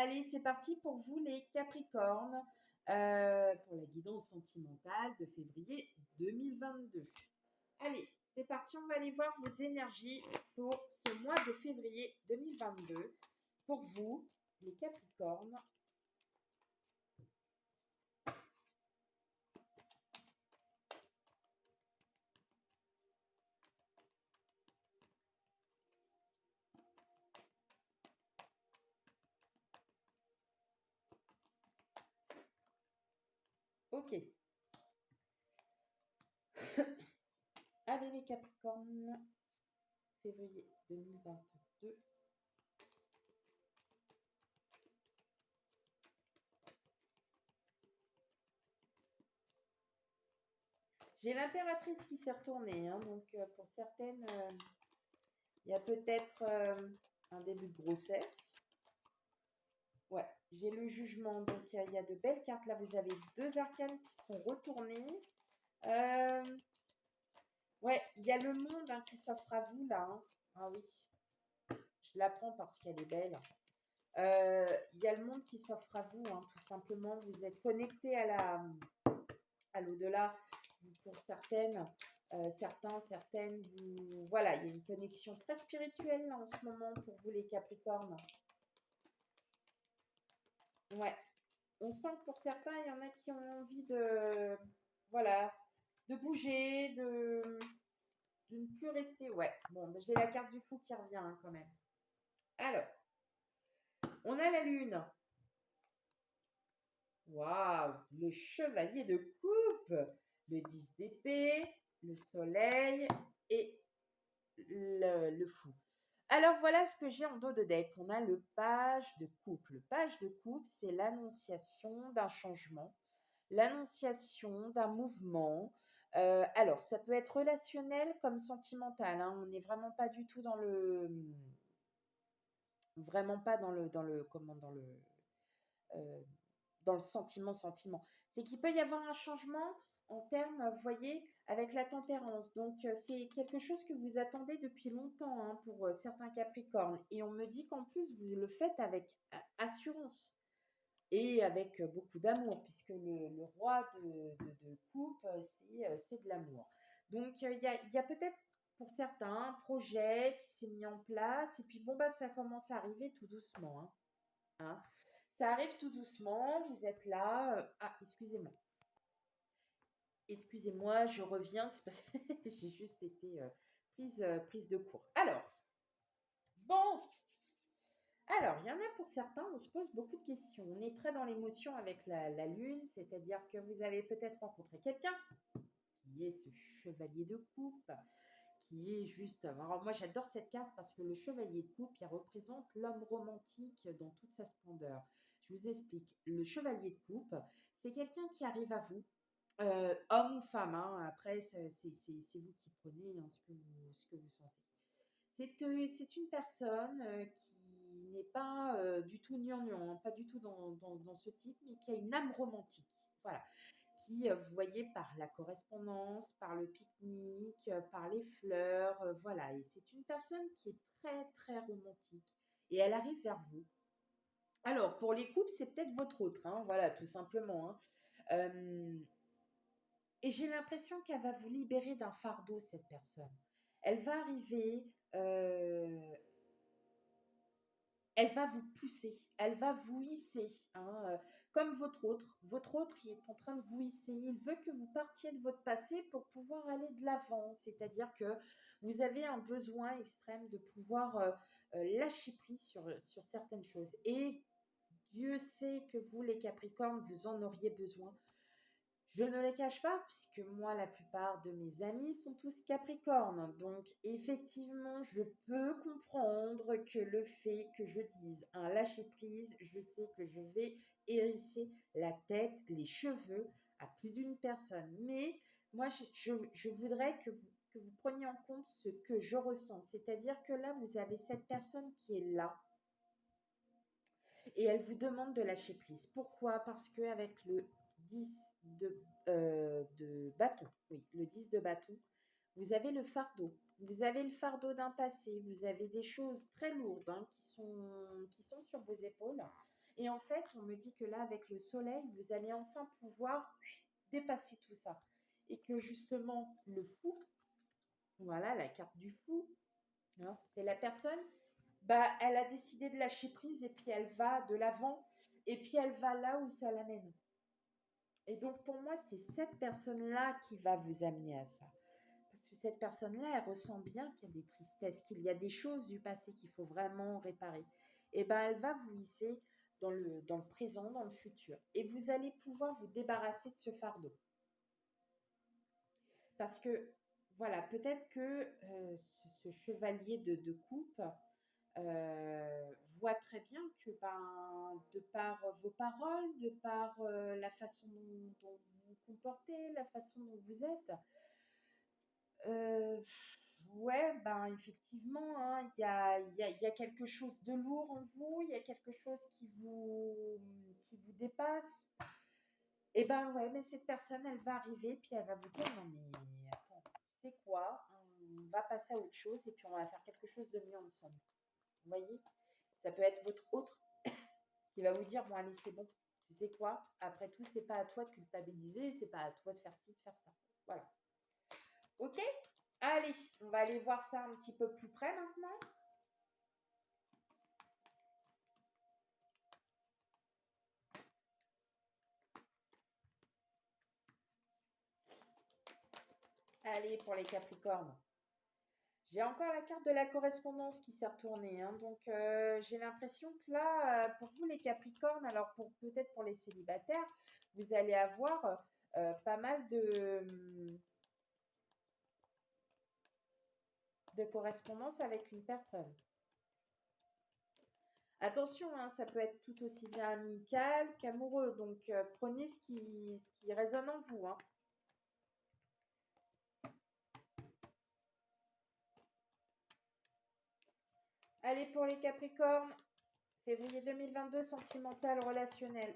Allez, c'est parti pour vous les Capricornes, pour la guidance sentimentale de février 2022. Allez, c'est parti, on va aller voir vos énergies pour ce mois de février 2022. Pour vous, les Capricornes. Ok. Allez les Capricornes, février 2022. J'ai l'impératrice qui s'est retournée, hein, donc pour certaines, il y a peut-être un début de grossesse. Ouais, j'ai le jugement, donc il y a de belles cartes. Là, vous avez deux arcanes qui sont retournées. Ouais, il y a le monde qui s'offre à vous, là. Hein. Ah oui, je la prends parce qu'elle est belle. Il y a le monde qui s'offre à vous, hein, tout simplement. Vous êtes connecté à l'au-delà. Pour certaines, certaines, voilà, il y a une connexion très spirituelle là, en ce moment pour vous les Capricornes. Ouais, on sent que pour certains, il y en a qui ont envie de, voilà, de bouger, de ne plus rester. Ouais, bon, ben, j'ai la carte du fou qui revient hein, quand même. Alors, on a la lune. Waouh, le chevalier de coupe, le 10 d'épée, le soleil et le fou. Alors voilà ce que j'ai en dos de deck. On a le page de coupe. Le page de coupe, c'est l'annonciation d'un changement, l'annonciation d'un mouvement. Alors, ça peut être relationnel comme sentimental. Hein. On n'est vraiment pas du tout dans vraiment pas comment, euh, dans le sentiment. C'est qu'il peut y avoir un changement en termes, vous voyez, avec la tempérance. Donc, c'est quelque chose que vous attendez depuis longtemps hein, pour certains Capricornes. Et on me dit qu'en plus, vous le faites avec assurance et avec beaucoup d'amour, puisque le roi de coupe, c'est de l'amour. Donc, il y a peut-être pour certains un projet qui s'est mis en place, et puis bon, bah, ça commence à arriver tout doucement. Hein. Ça arrive tout doucement, vous êtes là. Ah, excusez-moi. Excusez-moi, je reviens, c'est parce que j'ai juste été prise de court. Bon, alors, il y en a pour certains, on se pose beaucoup de questions. On est très dans l'émotion avec la lune, c'est-à-dire que vous avez peut-être rencontré quelqu'un qui est ce chevalier de coupe, qui est juste... Alors moi, j'adore cette carte parce que le chevalier de coupe, il représente l'homme romantique dans toute sa splendeur. Je vous explique. Le chevalier de coupe, c'est quelqu'un qui arrive à vous, homme ou femme. Hein, après, c'est vous qui prenez hein, ce que vous sentez. C'est une personne qui n'est pas du tout gnangnan, hein, pas du tout dans ce type, mais qui a une âme romantique. Voilà. Qui, vous voyez, par la correspondance, par le pique-nique, par les fleurs, voilà. Et c'est une personne qui est très, très romantique. Et elle arrive vers vous. Alors, pour les couples, c'est peut-être votre autre, hein, voilà, tout simplement. Hein. Et j'ai l'impression qu'elle va vous libérer d'un fardeau, cette personne. Elle va arriver, elle va vous pousser, elle va vous hisser, hein, comme votre autre. Votre autre, il est en train de vous hisser. Il veut que vous partiez de votre passé pour pouvoir aller de l'avant. C'est-à-dire que vous avez un besoin extrême de pouvoir lâcher prise sur certaines choses. Et Dieu sait que vous, les Capricornes, vous en auriez besoin. Je ne le cache pas, puisque moi, la plupart de mes amis sont tous capricornes. Donc, effectivement, je peux comprendre que le fait que je dise un lâcher-prise, je sais que je vais hérisser la tête, les cheveux à plus d'une personne. Mais moi, je voudrais que vous preniez en compte ce que je ressens. C'est-à-dire que là, vous avez cette personne qui est là et elle vous demande de lâcher prise. Pourquoi? Parce qu'avec le 10 de bâton, oui, le 10 de bâton, vous avez le fardeau. Vous avez le fardeau d'un passé, vous avez des choses très lourdes hein, qui sont sur vos épaules. Et en fait, on me dit que là, avec le soleil, vous allez enfin pouvoir dépasser tout ça. Et que justement, le fou, voilà, la carte du fou, hein, c'est la personne, bah, elle a décidé de lâcher prise et puis elle va de l'avant et puis elle va là où ça l'amène. Et donc, pour moi, c'est cette personne-là qui va vous amener à ça. Parce que cette personne-là, elle ressent bien qu'il y a des tristesses, qu'il y a des choses du passé qu'il faut vraiment réparer. Et ben, elle va vous hisser dans le présent, dans le futur. Et vous allez pouvoir vous débarrasser de ce fardeau. Parce que, voilà, peut-être que ce chevalier de coupe voit très bien que, ben, de par vos paroles, de par la façon dont vous vous comportez, la façon dont vous êtes, euh, ouais, ben effectivement, hein, il y a quelque chose de lourd en vous, il y a quelque chose qui vous dépasse. Et ben ouais, mais cette personne, elle va arriver, puis elle va vous dire, non mais attends, tu sais quoi, on va passer à autre chose et puis on va faire quelque chose de mieux ensemble. Vous voyez? Ça peut être votre autre qui va vous dire, bon allez, c'est bon, tu sais quoi, après tout, c'est pas à toi de culpabiliser, c'est pas à toi de faire ci, de faire ça. Voilà. Ok? Allez, on va aller voir ça un petit peu plus près maintenant. Allez, pour les Capricornes. J'ai encore la carte de la correspondance qui s'est retournée, hein, donc j'ai l'impression que là, pour vous les Capricornes, alors peut-être pour les célibataires, vous allez avoir pas mal de correspondance avec une personne. Attention, hein, ça peut être tout aussi bien amical qu'amoureux, donc prenez ce qui résonne en vous, hein. Allez, pour les Capricornes, février 2022, sentimental, relationnel.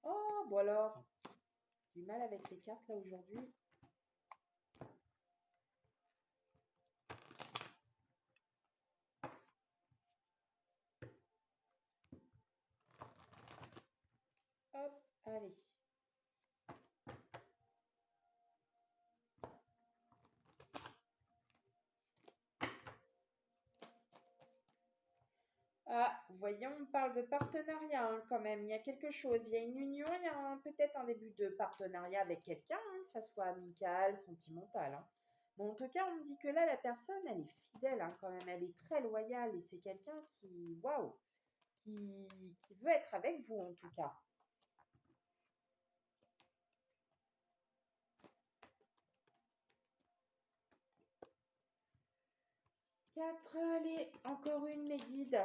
Oh, bon alors, du mal avec les cartes là aujourd'hui. Hop, allez. Ah, voyons, on parle de partenariat hein, quand même. Il y a quelque chose, il y a une union, il y a peut-être un début de partenariat avec quelqu'un, hein, que ça soit amical, sentimental, hein. Bon, en tout cas, on me dit que là, la personne, elle est fidèle hein, quand même, elle est très loyale et c'est quelqu'un qui, waouh, qui veut être avec vous en tout cas. 4, allez, encore une, mes guides.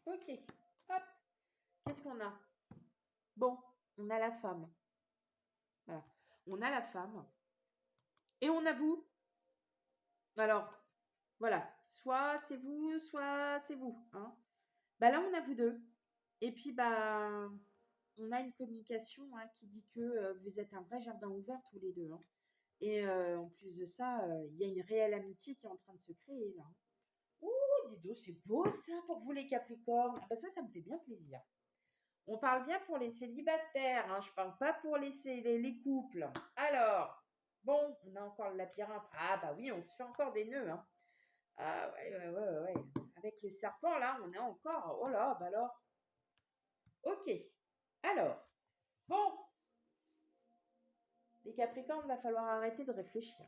Ok, hop, qu'est-ce qu'on a? Bon, on a la femme. Voilà. On a la femme. Et on a vous. Alors, voilà. Soit c'est vous, soit c'est vous. Hein. Bah là, on a vous deux. Et puis, bah, on a une communication hein, qui dit que vous êtes un vrai jardin ouvert tous les deux. Hein. Et en plus de ça, il y a une réelle amitié qui est en train de se créer là. Ouh, dis donc, c'est beau ça pour vous les Capricornes. Ah bah ça me fait bien plaisir. On parle bien pour les célibataires, hein, je parle pas pour les couples. Alors, bon, on a encore le labyrinthe. Ah bah oui, on se fait encore des nœuds. Hein. Ah ouais. Avec le serpent, là, on est encore. Oh là, bah alors. Ok. Alors, bon, les Capricornes, va falloir arrêter de réfléchir.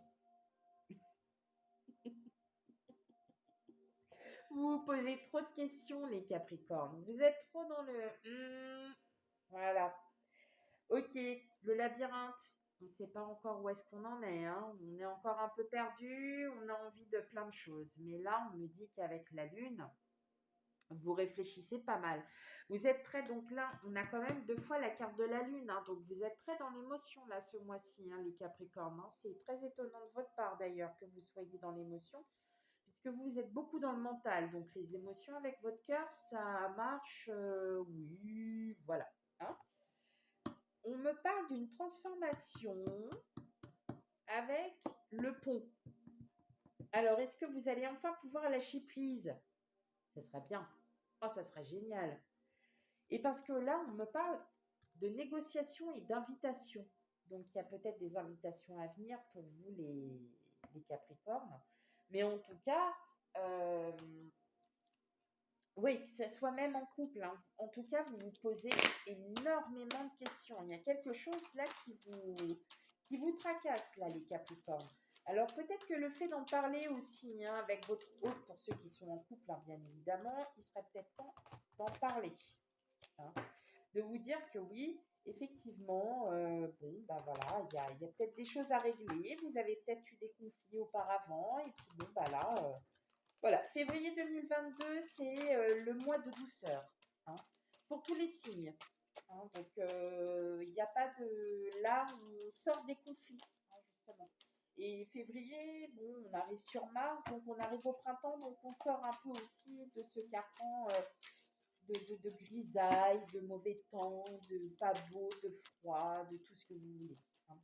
Vous vous posez trop de questions, les Capricornes. Vous êtes trop dans le... voilà. Ok, le labyrinthe. On ne sait pas encore où est-ce qu'on en est. Hein. On est encore un peu perdu. On a envie de plein de choses. Mais là, on me dit qu'avec la Lune, vous réfléchissez pas mal. Vous êtes très... Donc là, on a quand même 2 fois la carte de la Lune. Hein. Donc vous êtes très dans l'émotion là ce mois-ci, hein, les Capricornes. Hein. C'est très étonnant de votre part d'ailleurs que vous soyez dans l'émotion. Parce que vous êtes beaucoup dans le mental, donc les émotions avec votre cœur, ça marche, oui, voilà. Hein. On me parle d'une transformation avec le pont. Alors, est-ce que vous allez enfin pouvoir lâcher prise? Ça serait bien. Oh, ça serait génial. Et parce que là, on me parle de négociation et d'invitation. Donc, il y a peut-être des invitations à venir pour vous, les Capricornes. Mais en tout cas, oui, que ce soit même en couple. Hein. En tout cas, vous vous posez énormément de questions. Il y a quelque chose là qui vous tracasse, là, les Capricornes. Alors, peut-être que le fait d'en parler aussi hein, avec votre hôte, pour ceux qui sont en couple, hein, bien évidemment, il serait peut-être temps d'en parler. Hein. De vous dire que oui, effectivement, bon, ben voilà, il y a peut-être des choses à régler. Vous avez peut-être eu des conflits auparavant. Et puis, bon, bah là, voilà. Février 2022, c'est le mois de douceur. Hein, pour tous les signes. Hein, donc, il n'y a pas de... Là, on sort des conflits, hein, justement. Et février, bon, on arrive sur Mars, donc on arrive au printemps, donc on sort un peu aussi de ce carcan de grisaille, de mauvais temps, de pas beau, de froid, de tout ce que vous voulez. Hein.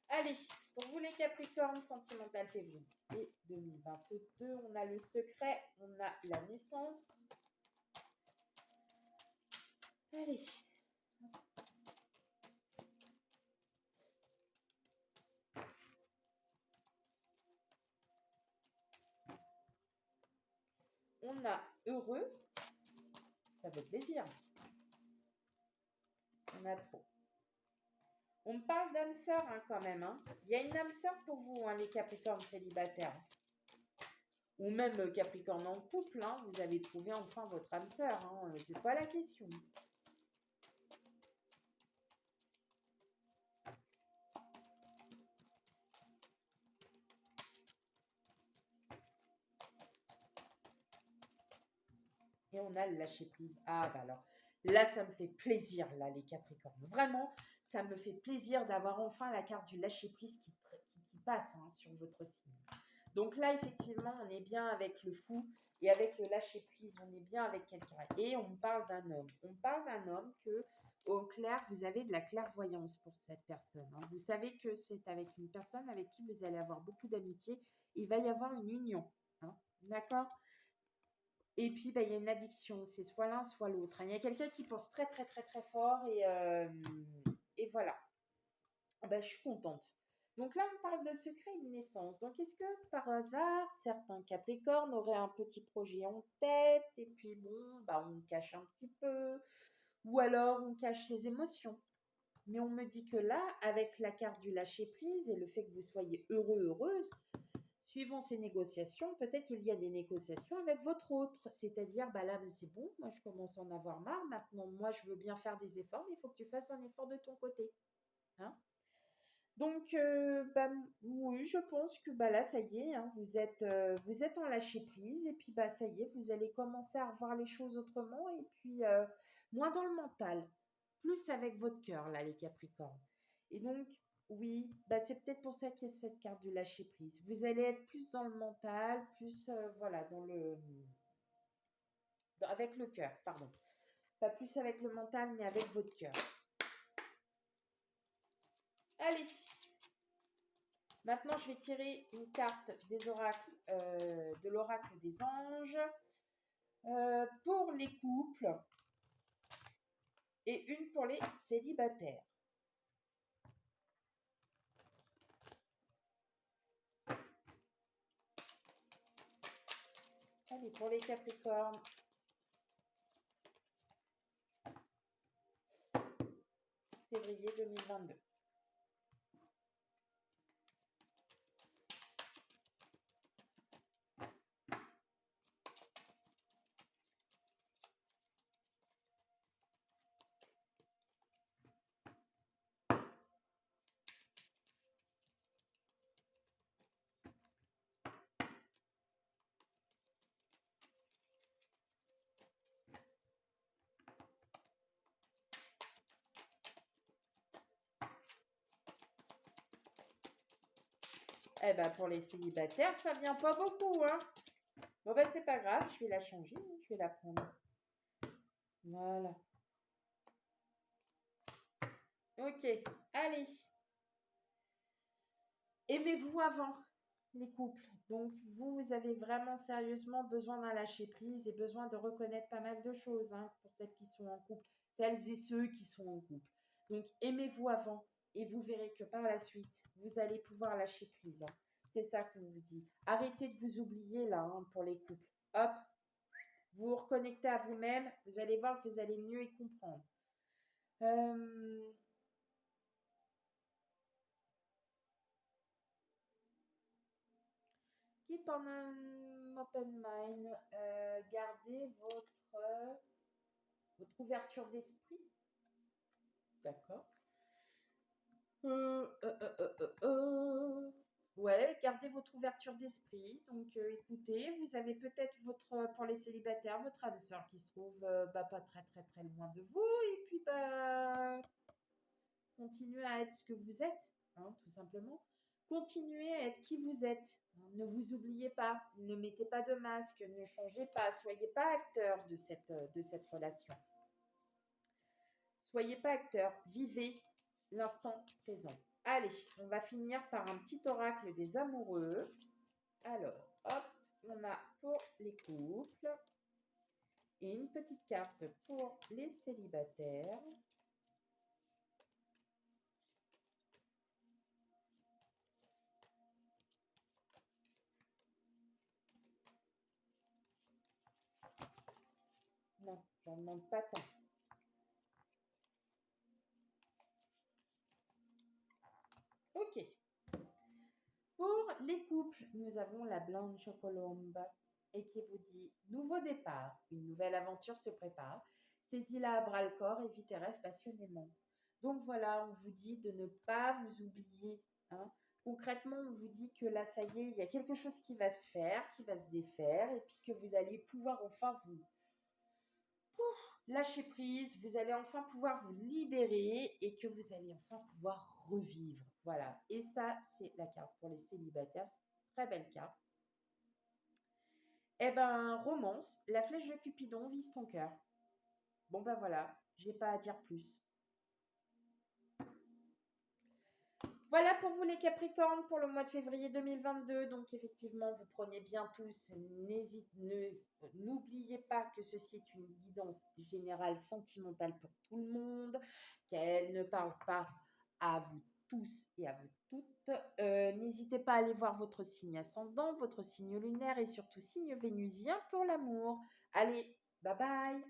Allez, pour vous les Capricornes, sentimental février 2022, on a le secret, on a la naissance. Allez. On a heureux, ça fait plaisir. On a trop. On me parle d'âme sœur hein, quand même. Hein. Il y a une âme sœur pour vous, hein, les Capricornes célibataires. Ou même Capricorne en couple, hein, vous avez trouvé enfin votre âme sœur. Hein, c'est pas la question. Et on a le lâcher prise. Ah bah alors, là ça me fait plaisir, là les Capricornes. Vraiment, ça me fait plaisir d'avoir enfin la carte du lâcher prise qui passe hein, sur votre signe. Donc là, effectivement, on est bien avec le fou et avec le lâcher prise, on est bien avec quelqu'un. Et on parle d'un homme. On parle d'un homme que, au clair, vous avez de la clairvoyance pour cette personne. Hein. Vous savez que c'est avec une personne avec qui vous allez avoir beaucoup d'amitié. Il va y avoir une union. Hein. D'accord? Et puis, bah, il y a une addiction. C'est soit l'un, soit l'autre. Hein. Il y a quelqu'un qui pense très, très, très, très fort. Et voilà. Bah, je suis contente. Donc là, on parle de secret et de naissance. Donc, est-ce que par hasard, certains Capricornes auraient un petit projet en tête et puis bon, bah, on cache un petit peu ou alors on cache ses émotions. Mais on me dit que là, avec la carte du lâcher-prise et le fait que vous soyez heureux, heureuse, suivant ces négociations, peut-être qu'il y a des négociations avec votre autre. C'est-à-dire, bah là, c'est bon, moi je commence à en avoir marre. Maintenant, moi je veux bien faire des efforts, mais il faut que tu fasses un effort de ton côté. Hein. Donc, bah, oui, je pense que bah, là, ça y est, hein, vous êtes en lâcher prise et puis bah, ça y est, vous allez commencer à revoir les choses autrement et puis moins dans le mental, plus avec votre cœur, là, les Capricornes. Et donc, oui, bah, c'est peut-être pour ça qu'il y a cette carte du lâcher prise. Vous allez être plus dans le mental, plus, voilà, avec le cœur, pardon. Pas plus avec le mental, mais avec votre cœur. Allez! Maintenant, je vais tirer une carte des oracles, de l'oracle des anges pour les couples et une pour les célibataires. Allez, pour les Capricornes. Février 2022. Eh ben, pour les célibataires, ça vient pas beaucoup, hein. Bon, ben, c'est pas grave, je vais la changer, hein, je vais la prendre. Voilà. Ok, allez. Aimez-vous avant, les couples. Donc, vous avez vraiment sérieusement besoin d'un lâcher-prise et besoin de reconnaître pas mal de choses, hein, pour celles qui sont en couple, celles et ceux qui sont en couple. Donc, aimez-vous avant et vous verrez que par la suite, vous allez pouvoir lâcher prise, hein. C'est ça qu'on vous dit. Arrêtez de vous oublier là, hein, pour les couples. Hop, vous vous reconnectez à vous-même, vous allez voir que vous allez mieux y comprendre. Euh, Keep on an open mind. Gardez votre ouverture d'esprit. D'accord. Euh, euh, euh, euh, euh, euh. Ouais, gardez votre ouverture d'esprit. Donc, écoutez, vous avez peut-être pour les célibataires, votre âme sœur qui se trouve bah, pas très très très loin de vous. Et puis, bah, continuez à être ce que vous êtes, hein, tout simplement. Continuez à être qui vous êtes. Ne vous oubliez pas, ne mettez pas de masque, ne changez pas, soyez pas acteur de cette relation. Soyez pas acteur, vivez l'instant présent. Allez, on va finir par un petit oracle des amoureux. Alors, hop, on a pour les couples et une petite carte pour les célibataires. Non, j'en demande pas tant. Ok. Pour les couples, nous avons la Blanche Colombe et qui vous dit nouveau départ, une nouvelle aventure se prépare. Saisis-la à bras le corps et vis tes rêves passionnément. Donc voilà, on vous dit de ne pas vous oublier, hein. Concrètement, on vous dit que là, ça y est, il y a quelque chose qui va se faire, qui va se défaire, et puis que vous allez pouvoir enfin vous lâcher prise, vous allez enfin pouvoir vous libérer et que vous allez enfin pouvoir revivre. Voilà. Et ça, c'est la carte pour les célibataires. Très belle carte. Eh ben, romance, la flèche de Cupidon vise ton cœur. Bon ben voilà, j'ai pas à dire plus. Voilà pour vous les Capricornes pour le mois de février 2022. Donc effectivement, vous prenez bien tous. N'oubliez pas que ceci est une guidance générale sentimentale pour tout le monde, qu'elle ne parle pas à vous tous et à vous toutes. N'hésitez pas à aller voir votre signe ascendant, votre signe lunaire et surtout signe vénusien pour l'amour. Allez, bye bye.